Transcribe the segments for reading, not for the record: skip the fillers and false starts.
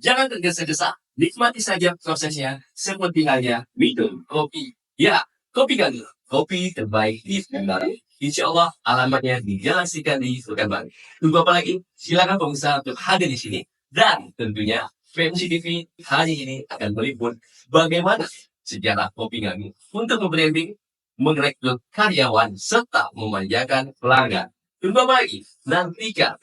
Jangan tergesa-gesa, nikmati saja prosesnya seperti halnya minum kopi. Ya, Kopi Ganu, kopi terbaik di Pekanbaru. Insya Allah alamatnya di Jalan Sikandi, Pekanbaru. Tunggu apa lagi? Silakan pengusaha untuk hadir di sini. Dan tentunya PMC TV hari ini akan meliput bagaimana sejarah Kopi Ganu untuk membranding, merekrut karyawan, serta memanjakan pelanggan. Tunggu apa lagi? Nantikan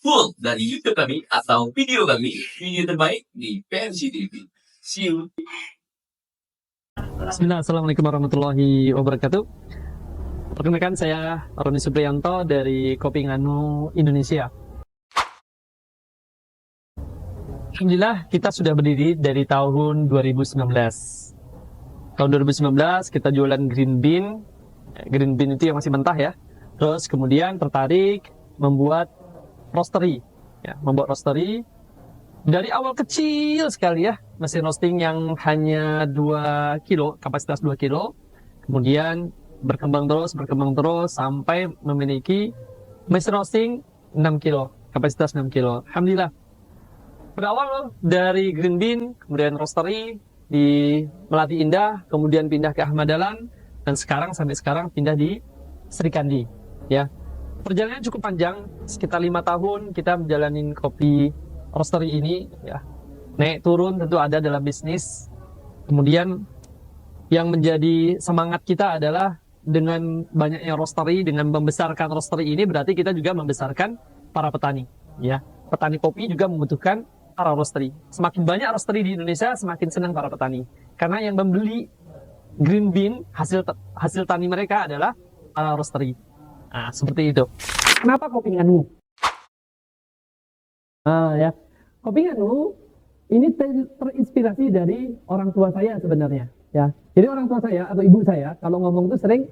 full dari YouTube kami atau video kami, video terbaik di PMC TV. See you. Bismillah, Assalamualaikum warahmatullahi wabarakatuh. Perkenalkan, saya Roni Supriyanto dari Kopi Nganu Indonesia. Alhamdulillah, kita sudah berdiri dari tahun 2019. Tahun 2019 kita jualan green bean. Green bean itu yang masih mentah ya. Terus kemudian tertarik membuat roastery. Ya, membuat roastery. Dari awal kecil sekali ya, mesin roasting yang hanya 2 kilo, kapasitas 2 kilo. Kemudian berkembang terus sampai memiliki mesin roasting 6 kilo, kapasitas 6 kilo. Alhamdulillah. Berawal dari green bean, kemudian roastery di Melati Indah, kemudian pindah ke Ahmad Dahlan, dan sampai sekarang pindah di Serikandi. Ya, perjalanannya cukup panjang, sekitar 5 tahun kita menjalani kopi roastery ini. Ya, naik turun tentu ada dalam bisnis. Kemudian yang menjadi semangat kita adalah dengan banyaknya roastery, dengan membesarkan roastery ini berarti kita juga membesarkan para petani. Ya, petani kopi juga membutuhkan para roastery. Semakin banyak roastery di Indonesia, semakin senang para petani. Karena yang membeli green bean hasil tani mereka adalah para roastery. Nah, seperti itu. Kenapa Kopi Nganu? Ya, Kopi Nganu ini terinspirasi dari orang tua saya sebenarnya. Ya, jadi orang tua saya atau ibu saya kalau ngomong itu sering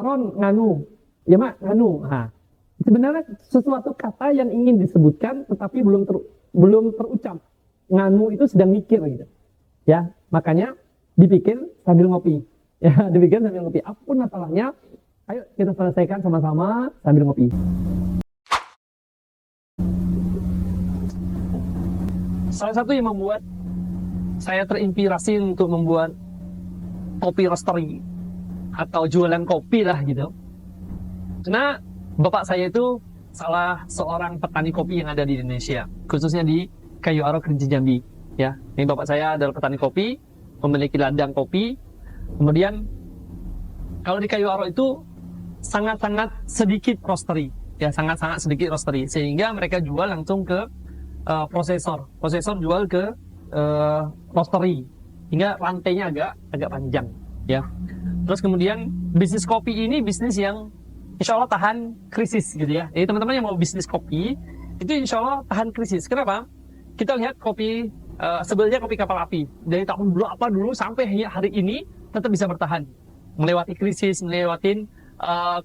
Ron nganu, ya mak nganu. Nah, sebenarnya sesuatu kata yang ingin disebutkan tetapi belum terucap. Nganu itu sedang mikir gitu. Ya, makanya dipikir sambil ngopi. Ya, dipikir sambil ngopi. Apapun masalahnya, ayo kita selesaikan sama-sama sambil ngopi. Salah satu yang membuat saya terinspirasi untuk membuat kopi roastery atau jualan kopi lah gitu. Karena bapak saya itu salah seorang petani kopi yang ada di Indonesia, khususnya di Kayu Aro, Kerinci Jambi. Ya, ini bapak saya adalah petani kopi, memiliki ladang kopi. Kemudian kalau di Kayu Aro itu sangat-sangat sedikit roastery, ya sangat-sangat sedikit roastery, sehingga mereka jual langsung ke prosesor jual ke roastery, hingga rantainya agak panjang. Ya, terus kemudian bisnis kopi ini bisnis yang insya Allah tahan krisis gitu ya. Jadi teman-teman yang mau bisnis kopi itu insya Allah tahan krisis. Kenapa? Kita lihat kopi sebelumnya kopi kapal api dari tahun dulu sampai hari ini tetap bisa bertahan, melewati krisis, melewati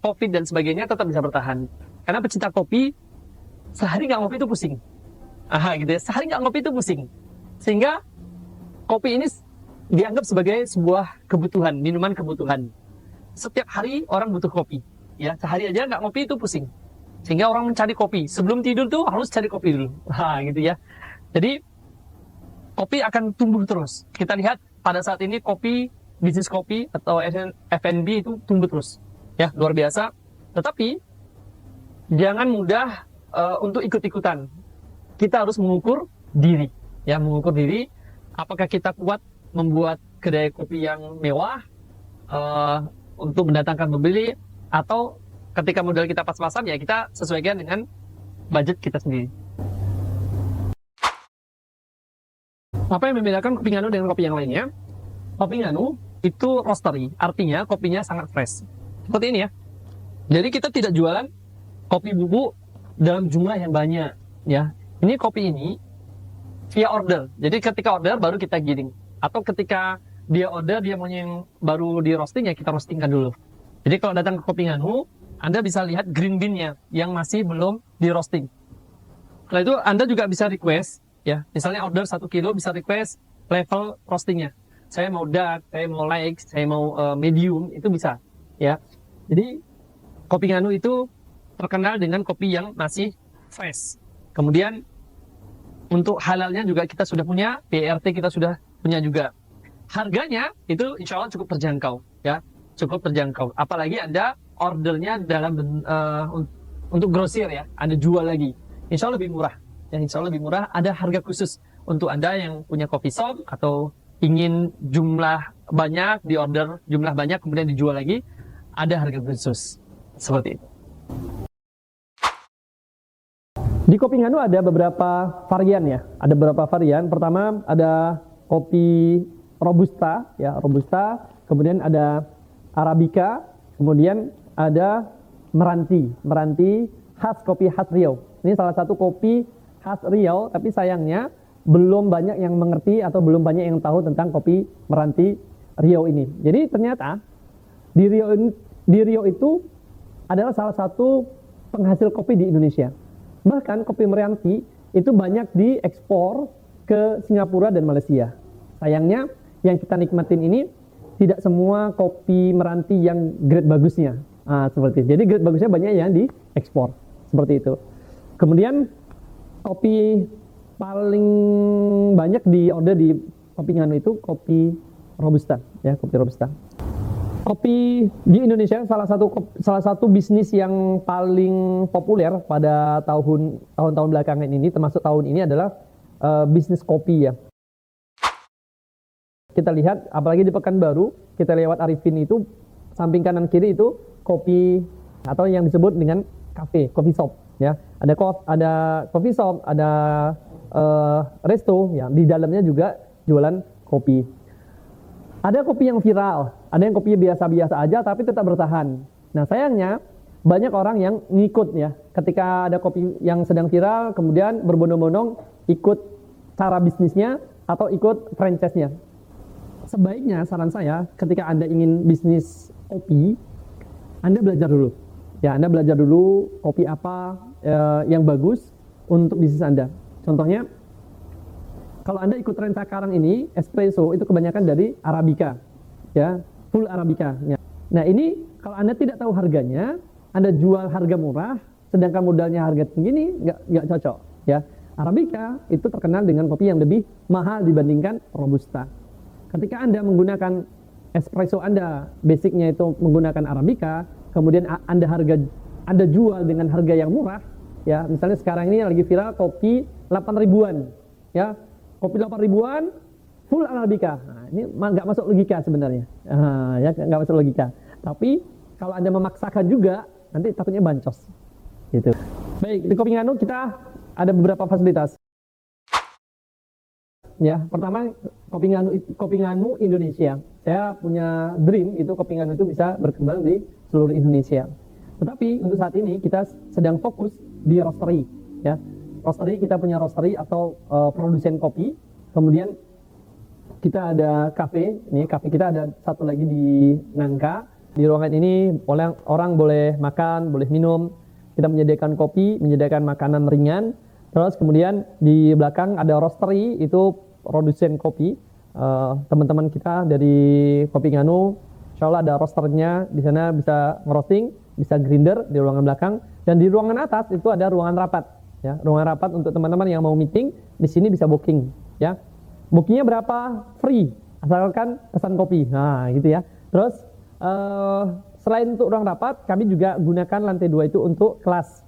COVID dan sebagainya, tetap bisa bertahan. Karena pecinta kopi sehari nggak ngopi itu pusing. Gitu ya. Sehari nggak ngopi itu pusing. Sehingga kopi ini dianggap sebagai sebuah kebutuhan, minuman kebutuhan. Setiap hari orang butuh kopi. Ya, sehari aja nggak ngopi itu pusing. Sehingga orang mencari kopi. Sebelum tidur tuh harus cari kopi dulu. Gitu ya. Jadi kopi akan tumbuh terus. Kita lihat pada saat ini bisnis kopi atau F&B itu tumbuh terus. Ya, luar biasa. Tetapi jangan mudah untuk ikut-ikutan. Kita harus mengukur diri. Ya, mengukur diri. Apakah kita kuat membuat kedai kopi yang mewah untuk mendatangkan pembeli, atau ketika modal kita pas-pasan ya kita sesuaikan dengan budget kita sendiri. Apa yang membedakan Kopi Nganu dengan kopi yang lainnya? Kopi Nganu itu roastery, artinya kopinya sangat fresh. Seperti ini ya. Jadi kita tidak jualan kopi bubuk dalam jumlah yang banyak. Ya, ini kopi ini via order. Jadi ketika order baru kita giling. Atau ketika dia order, dia mau yang baru di roasting, ya kita roastingkan dulu. Jadi kalau datang ke Kopi Nganu, Anda bisa lihat green bean-nya yang masih belum di roasting. Setelah itu Anda juga bisa request, ya, misalnya order 1 kilo bisa request level roastingnya. Saya mau dark, saya mau light, saya mau medium, itu bisa. Ya, jadi Kopi Nganu itu terkenal dengan kopi yang masih fresh. Kemudian Untuk halalnya juga kita sudah punya, PRT kita sudah punya juga. Harganya itu insya Allah cukup terjangkau, ya, cukup terjangkau. Apalagi Anda ordernya untuk grosir ya, Anda jual lagi, insya Allah lebih murah. Ya, insya Allah lebih murah. Ada harga khusus untuk Anda yang punya coffee shop atau ingin jumlah banyak, di order jumlah banyak kemudian dijual lagi, ada harga khusus seperti itu. Di Kopi Nganu ada beberapa varian ya, ada beberapa varian. Pertama ada kopi Robusta ya, Robusta, kemudian ada Arabica, kemudian ada Meranti khas kopi khas Riau. Ini salah satu kopi khas Riau, tapi sayangnya belum banyak yang mengerti atau belum banyak yang tahu tentang kopi Meranti Riau ini. Jadi ternyata di Riau itu adalah salah satu penghasil kopi di Indonesia. Bahkan kopi Meranti itu banyak diekspor ke Singapura dan Malaysia. Sayangnya yang kita nikmatin ini tidak semua kopi Meranti yang grade bagusnya. Seperti itu. Jadi grade bagusnya banyak yang diekspor. Seperti itu. Kemudian kopi paling banyak di order di Kopi Nganu itu kopi Robusta, ya, kopi Robusta. Kopi di Indonesia salah satu bisnis yang paling populer pada tahun-tahun belakangan ini, termasuk tahun ini adalah bisnis kopi ya. Kita lihat apalagi di Pekanbaru, kita lewat Arifin itu samping kanan kiri itu kopi atau yang disebut dengan cafe, coffee shop ya. Ada coffee shop, ada resto yang di dalamnya juga jualan kopi. Ada kopi yang viral, ada yang kopinya biasa-biasa aja tapi tetap bertahan. Nah sayangnya banyak orang yang ngikut ya. Ketika ada kopi yang sedang viral, kemudian berbondong-bondong ikut cara bisnisnya atau ikut franchise-nya. Sebaiknya saran saya ketika Anda ingin bisnis kopi, Anda belajar dulu. Ya, Anda belajar dulu kopi apa yang bagus untuk bisnis Anda. Contohnya, kalau Anda ikut tren sekarang ini, espresso itu kebanyakan dari Arabica, ya, full Arabica. Ya. Nah ini kalau Anda tidak tahu harganya, Anda jual harga murah, sedangkan modalnya harga tinggi, ini nggak cocok. Ya, Arabica itu terkenal dengan kopi yang lebih mahal dibandingkan Robusta. Ketika Anda menggunakan espresso Anda, basicnya itu menggunakan Arabica, kemudian Anda jual dengan harga yang murah, ya, misalnya sekarang ini lagi viral kopi 8 ribuan, ya. Kopi 8 ribuan, full Arabica. Nah, ini nggak masuk logika sebenarnya. Ya, nggak masuk logika. Tapi kalau Anda memaksakan juga, nanti takutnya bancos. Gitu. Baik, di Kopi Nganu kita ada beberapa fasilitas. Ya, pertama Kopi Nganu Indonesia. Saya punya dream itu Kopi Nganu itu bisa berkembang di seluruh Indonesia. Tetapi untuk saat ini kita sedang fokus di roastery. Ya. Roastery, kita punya roastery atau produsen kopi. Kemudian kita ada kafe. Ini kafe kita ada satu lagi di Nangka. Di ruangan ini orang boleh makan, boleh minum. Kita menyediakan kopi, menyediakan makanan ringan. Terus kemudian di belakang ada roastery, itu produsen kopi. Teman-teman kita dari Kopi Nganu, insya Allah ada roasternya. Di sana bisa ngerosting, bisa grinder di ruangan belakang. Dan di ruangan atas itu ada ruangan rapat. Ya, ruangan rapat untuk teman-teman yang mau meeting, di sini bisa booking, ya. Bookingnya berapa? Free, asalkan pesan kopi. Nah, gitu ya. Terus selain untuk ruang rapat, kami juga gunakan lantai 2 itu untuk kelas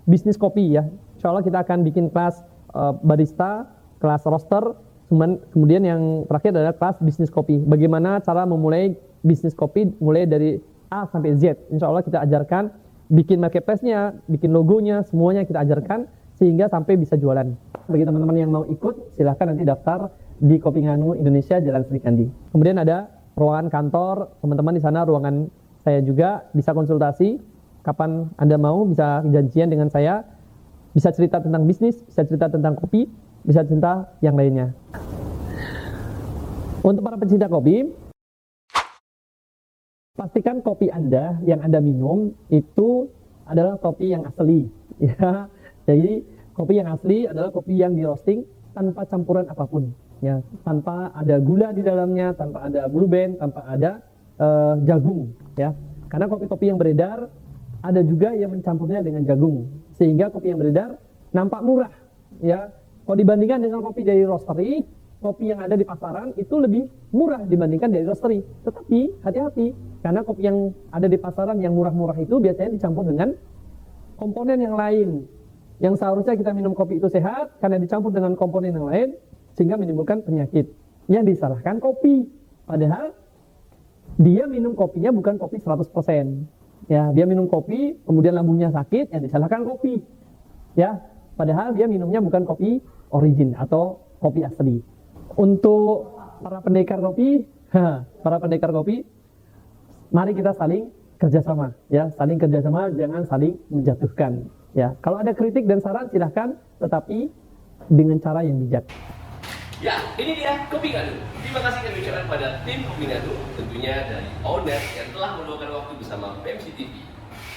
bisnis kopi ya. Insya Allah kita akan bikin kelas barista, kelas roaster, kemudian yang terakhir adalah kelas bisnis kopi. Bagaimana cara memulai bisnis kopi mulai dari A sampai Z. Insya Allah kita ajarkan. Bikin marketplace-nya, bikin logonya, semuanya kita ajarkan sehingga sampai bisa jualan. Bagi teman-teman yang mau ikut, silahkan nanti daftar di Kopi Nganu Indonesia Jalan Sri Kandi. Kemudian ada ruangan kantor, teman-teman di sana ruangan saya juga, bisa konsultasi. Kapan Anda mau, bisa janjian dengan saya, bisa cerita tentang bisnis, bisa cerita tentang kopi, bisa cerita yang lainnya. Untuk para pecinta kopi, pastikan kopi Anda yang Anda minum itu adalah kopi yang asli. Ya, jadi kopi yang asli adalah kopi yang di roasting tanpa campuran apapun. Ya, tanpa ada gula di dalamnya, tanpa ada blue band, tanpa ada jagung. Ya, karena kopi-kopi yang beredar ada juga yang mencampurnya dengan jagung, sehingga kopi yang beredar nampak murah, ya. Kalau dibandingkan dengan kopi dari roastery, kopi yang ada di pasaran itu lebih murah dibandingkan dari roastery. Tetapi hati-hati, karena kopi yang ada di pasaran yang murah-murah itu biasanya dicampur dengan komponen yang lain. Yang seharusnya kita minum kopi itu sehat, karena dicampur dengan komponen yang lain, sehingga menimbulkan penyakit. Yang disalahkan kopi. Padahal dia minum kopinya bukan kopi 100%. Ya, dia minum kopi, kemudian lambungnya sakit, yang disalahkan kopi. Ya, padahal dia minumnya bukan kopi origin atau kopi asli. Untuk para pendekar kopi, mari kita saling kerjasama, ya, saling kerjasama, jangan saling menjatuhkan. Ya, kalau ada kritik dan saran silahkan, tetapi dengan cara yang bijak. Ya, ini dia Kopi Ngadu. Terima kasih kami ucapkan pada tim Kopi Ngadu, tentunya dari owner yang telah meluangkan waktu bersama PMC TV.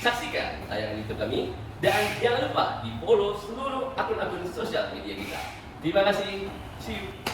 Saksikan tayangan YouTube kami dan jangan lupa di follow seluruh akun-akun sosial media kita. Terima kasih. See you.